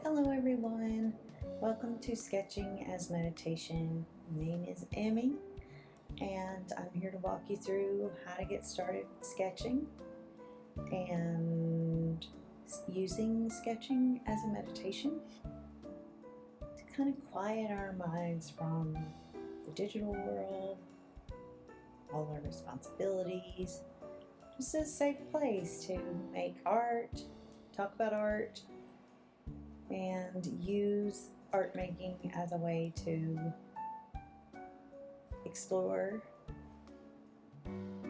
Hello everyone, welcome to Sketching as Meditation. My name is Emmy and I'm here to walk you through how to get started sketching and using sketching as a meditation to kind of quiet our minds from the digital world, all our responsibilities, just a safe place to make art, talk about art, and use art making as a way to explore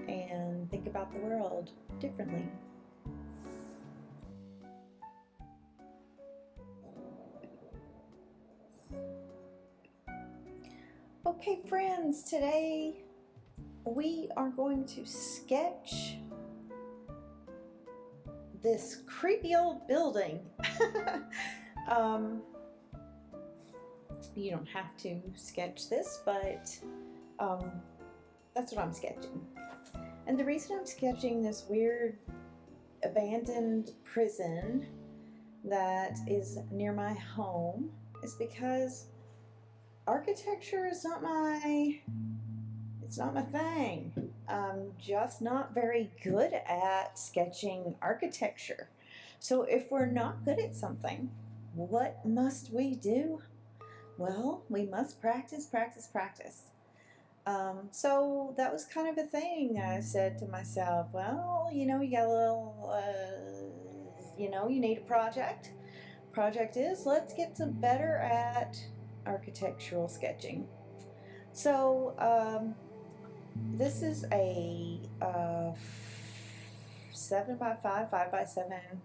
and think about the world differently. Okay friends, today we are going to sketch this creepy old building. You don't have to sketch this, but that's what I'm sketching. And the reason I'm sketching this weird abandoned prison that is near my home is because architecture is not my thing. I'm just not very good at sketching architecture. So if we're not good at something, what must we do? Well, we must practice. So that was kind of a thing. I said to myself, well, you got a little, you need a project. Project is, let's get some better at architectural sketching. So this is a 7x5, 5x7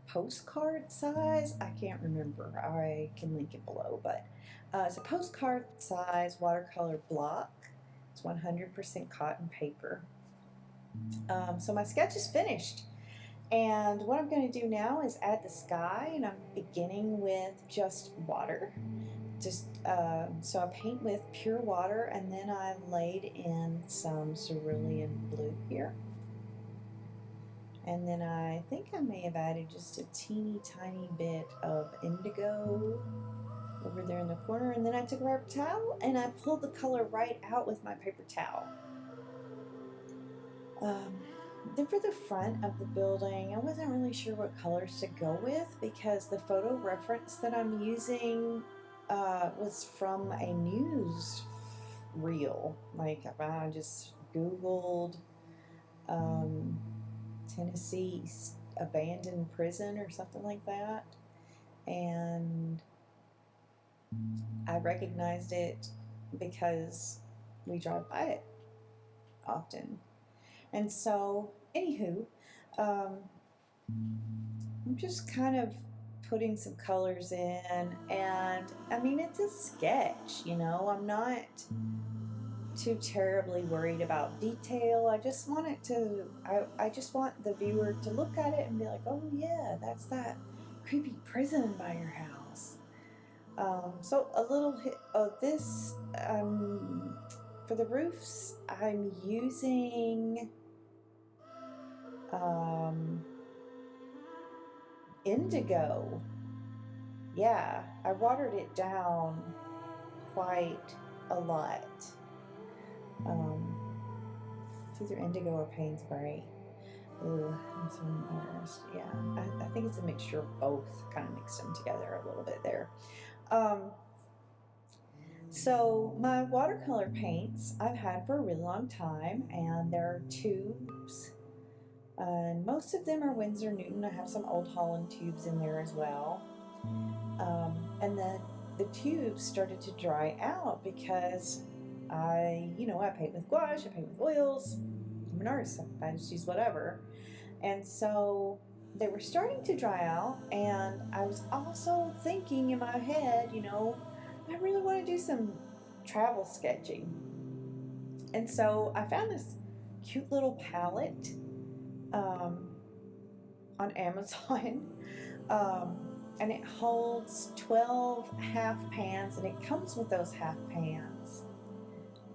postcard size. I can't remember. I can link it below, but it's a postcard size watercolor block. It's 100% cotton paper. So my sketch is finished, and what I'm going to do now is add the sky, and I'm beginning with just water. So I paint with pure water, and then I laid in some cerulean blue here. And then I think I may have added just a teeny tiny bit of indigo over there in the corner. And then I took a paper towel and I pulled the color right out with my paper towel. Then for the front of the building, I wasn't really sure what colors to go with because the photo reference that I'm using was from a news reel. Like I just Googled Tennessee abandoned prison or something like that, and I recognized it because we drive by it often. And so anywho, I'm just kind of putting some colors in, and I mean, it's a sketch, I'm not too terribly worried about detail. I just want it to, I just want the viewer to look at it and be like, oh yeah, that's that creepy prison by your house. So a little hit of this, for the roofs, I'm using indigo. Yeah, I watered it down quite a lot. It's either indigo or Payne's gray. Ooh, I'm so embarrassed. Yeah, I think it's a mixture of both. Kind of mixed them together a little bit there. So my watercolor paints I've had for a really long time, and there are tubes, and most of them are Winsor Newton. I have some Old Holland tubes in there as well. And then the tubes started to dry out because I paint with gouache, I paint with oils. I'm an artist, I just use whatever. And so they were starting to dry out, and I was also thinking in my head, I really want to do some travel sketching. And so I found this cute little palette on Amazon. And it holds 12 half pans, and it comes with those half pans.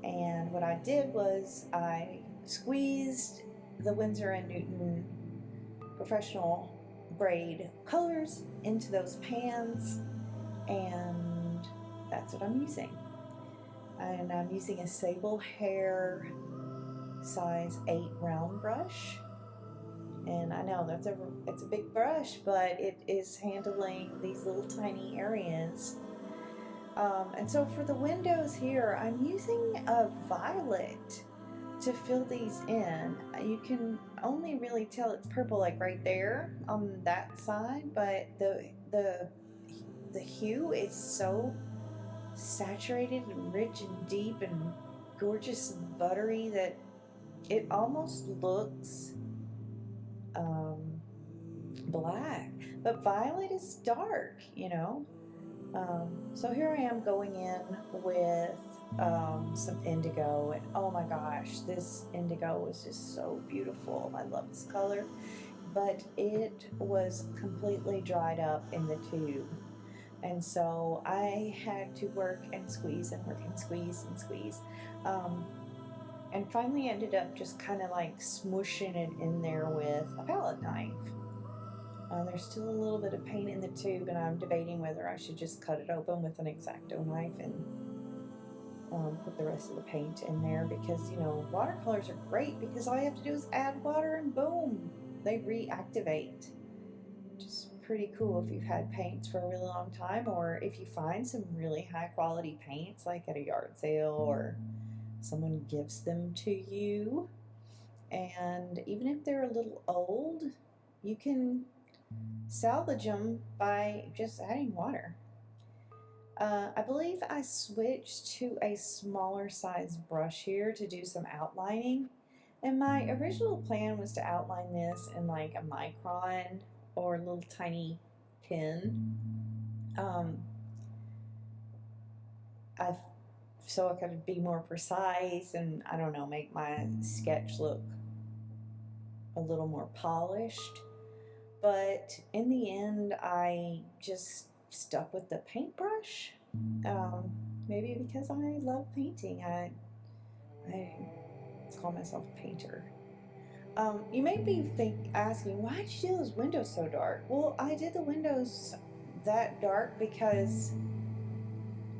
And what I did was I squeezed the Winsor & Newton professional braid colors into those pans, and that's what I'm using. And I'm using a sable hair size 8 round brush. And I know it's a big brush, but it is handling these little tiny areas. And so for the windows here, I'm using a violet to fill these in. You can only really tell it's purple like right there on that side, but the hue is so saturated and rich and deep and gorgeous and buttery that it almost looks black, but violet is dark, you know. So here I am going in with some indigo, and oh my gosh, this indigo was just so beautiful. I love this color, but it was completely dried up in the tube. And so I had to work and squeeze and work and squeeze and squeeze. And finally ended up just kind of like smushing it in there with a palette knife. There's still a little bit of paint in the tube, and I'm debating whether I should just cut it open with an X-Acto knife and put the rest of the paint in there, because, you know, watercolors are great because all you have to do is add water and boom, they reactivate. Just pretty cool if you've had paints for a really long time, or if you find some really high quality paints like at a yard sale or someone gives them to you. And even if they're a little old, you can salvage them by just adding water. I believe I switched to a smaller size brush here to do some outlining, and my original plan was to outline this in like a micron or a little tiny pen. So I could be more precise and, I don't know, make my sketch look a little more polished. But in the end, I just stuck with the paintbrush. Maybe because I love painting. I call myself a painter. You may be asking, why did you do those windows so dark? Well, I did the windows that dark because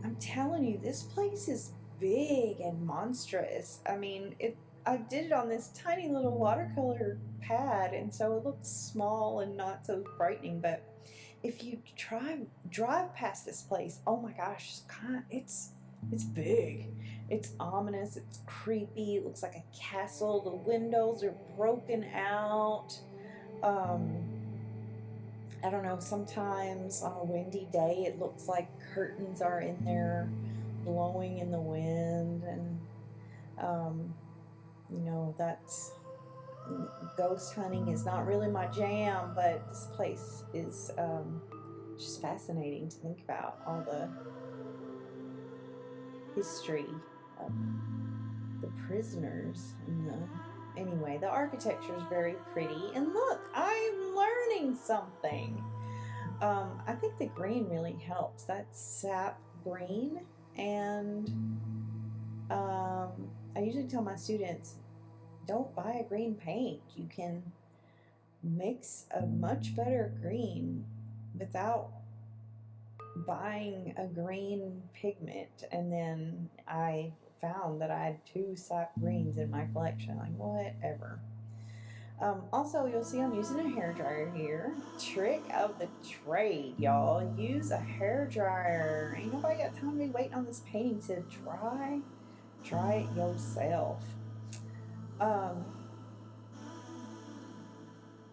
I'm telling you, this place is big and monstrous. I mean, I did it on this tiny little watercolor pad, and so it looks small and not so frightening. But if you drive past this place, oh my gosh, it's big. It's ominous. It's creepy. It looks like a castle. The windows are broken out. I don't know, sometimes on a windy day it looks like curtains are in there blowing in the wind, and you know, that's ghost hunting is not really my jam, but this place is just fascinating to think about, all the history of the prisoners and anyway, the architecture is very pretty, and look, I'm learning something. I think the green really helps. That's sap green, and I usually tell my students, don't buy a green paint. You can mix a much better green without buying a green pigment. And then I found that I had 2 sap greens in my collection. Like, whatever. Also, you'll see I'm using a hairdryer here. Trick of the trade, y'all. Use a hairdryer. Ain't nobody got time to be waiting on this painting to dry. Try it yourself.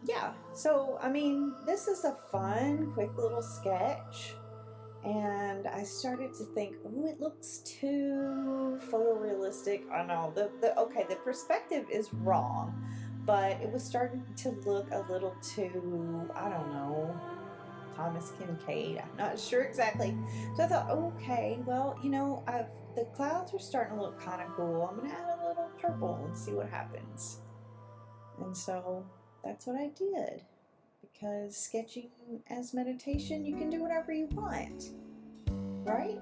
Yeah, so, I mean, this is a fun, quick little sketch. And I started to think, oh, it looks too photorealistic. I know, okay, the perspective is wrong, but it was starting to look a little too, I don't know, Thomas Kincaid. I'm not sure exactly. So I thought, okay, well, you know, the clouds are starting to look kind of cool. I'm going to add a little purple and see what happens. And so that's what I did. Because sketching as meditation, you can do whatever you want, right?